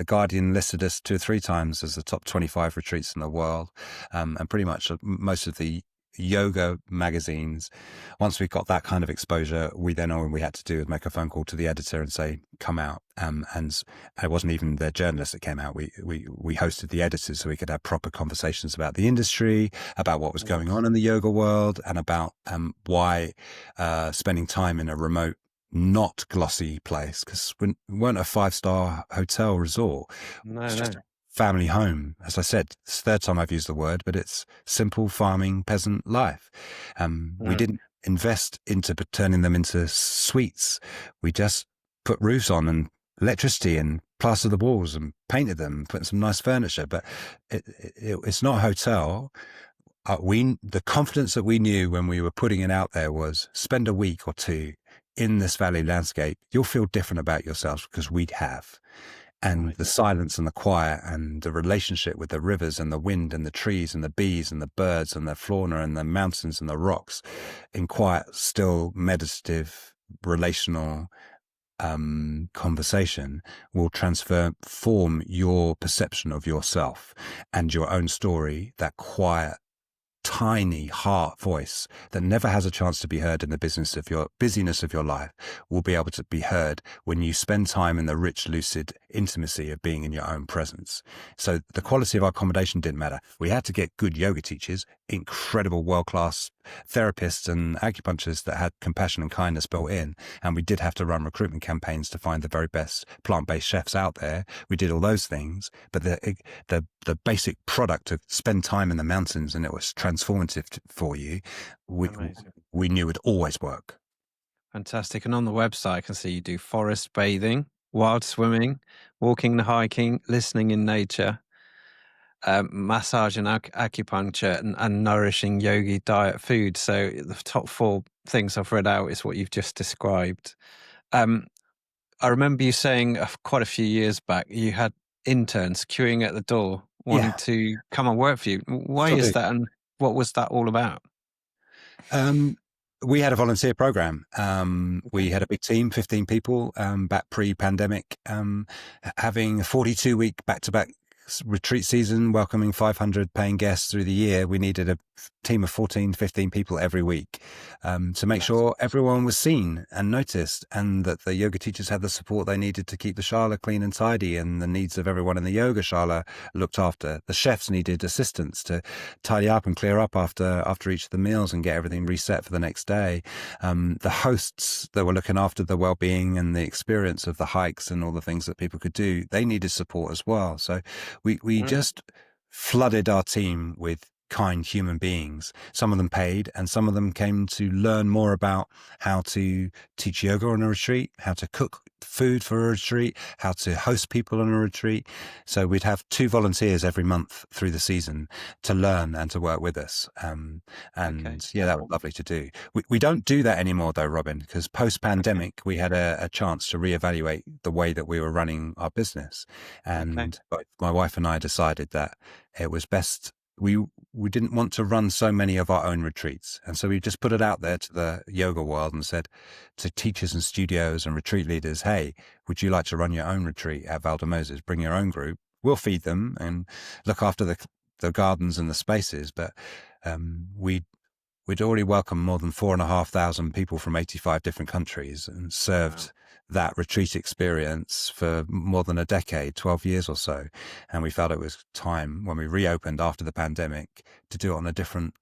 The Guardian listed us 2 or 3 times as the top 25 retreats in the world. And pretty much most of the yoga magazines, once we got that kind of exposure, we then all we had to do was make a phone call to the editor and say, come out. And it wasn't even the journalists that came out. We hosted the editors so we could have proper conversations about the industry, about what was going on in the yoga world, and about why spending time in a remote, not glossy place, because we weren't a 5-star hotel resort. It's just a family home. As I said, it's the third time I've used the word, but it's simple farming peasant life. We didn't invest into turning them into suites. We just put roofs on and electricity and plastered the walls and painted them, put in some nice furniture. But it's not a hotel. The confidence that we knew when we were putting it out there was spend a week or two in this valley landscape. You'll feel different about yourselves because we'd have. And the silence and the quiet and the relationship with the rivers and the wind and the trees and the bees and the birds and the fauna and the mountains and the rocks in quiet, still, meditative, relational conversation will transform your perception of yourself and your own story. That quiet, tiny heart voice that never has a chance to be heard in the busyness of your life will be able to be heard when you spend time in the rich, lucid intimacy of being in your own presence. So the quality of our accommodation didn't matter. We had to get good yoga teachers, incredible world-class therapists and acupuncturists that had compassion and kindness built in. And we did have to run recruitment campaigns to find the very best plant-based chefs out there. We did all those things, but the basic product of spend time in the mountains and it was transformative for you, we knew would always work. Fantastic. And on the website, I can see you do forest bathing, wild swimming, walking and hiking, listening in nature, massage and acupuncture, and nourishing yogi diet food. So the top 4 things I've read out is what you've just described. I remember you saying quite a few years back, you had interns queuing at the door wanting to come and work for you. Why is that, and what was that all about? We had a volunteer program. We had a big team, 15 people, back pre-pandemic, having a 42-week back-to-back retreat season, welcoming 500 paying guests through the year. We needed a team of 14, 15 people every week to make sure everyone was seen and noticed, and that the yoga teachers had the support they needed to keep the shala clean and tidy, and the needs of everyone in the yoga shala looked after. The chefs needed assistance to tidy up and clear up after each of the meals and get everything reset for the next day. The hosts that were looking after the well-being and the experience of the hikes and all the things that people could do, they needed support as well. So we just flooded our team with kind human beings. Some of them paid, and some of them came to learn more about how to teach yoga on a retreat, how to cook food for a retreat, how to host people on a retreat. So we'd have 2 volunteers every month through the season to learn and to work with us. Yeah, that was lovely to do. We don't do that anymore though, Robin, because post-pandemic, we had a chance to reevaluate the way that we were running our business. And my wife and I decided that it was best. We didn't want to run so many of our own retreats. And so we just put it out there to the yoga world and said to teachers and studios and retreat leaders, hey, would you like to run your own retreat at Valdemoses? Bring your own group. We'll feed them and look after the gardens and the spaces. But we'd already welcomed more than 4,500 people from 85 different countries and served that retreat experience for more than a decade, 12 years or so. And we felt it was time, when we reopened after the pandemic, to do it on a different,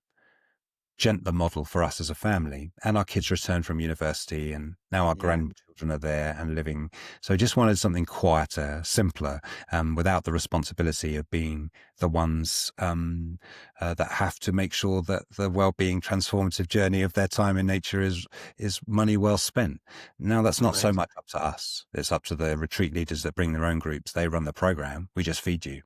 gentler model for us as a family. And our kids returned from university, and now our grandchildren are there and living. So just wanted something quieter, simpler, without the responsibility of being the ones that have to make sure that the well-being transformative journey of their time in nature is money well spent. Now that's not so much up to us. It's up to the retreat leaders that bring their own groups. They run the program. We just feed you.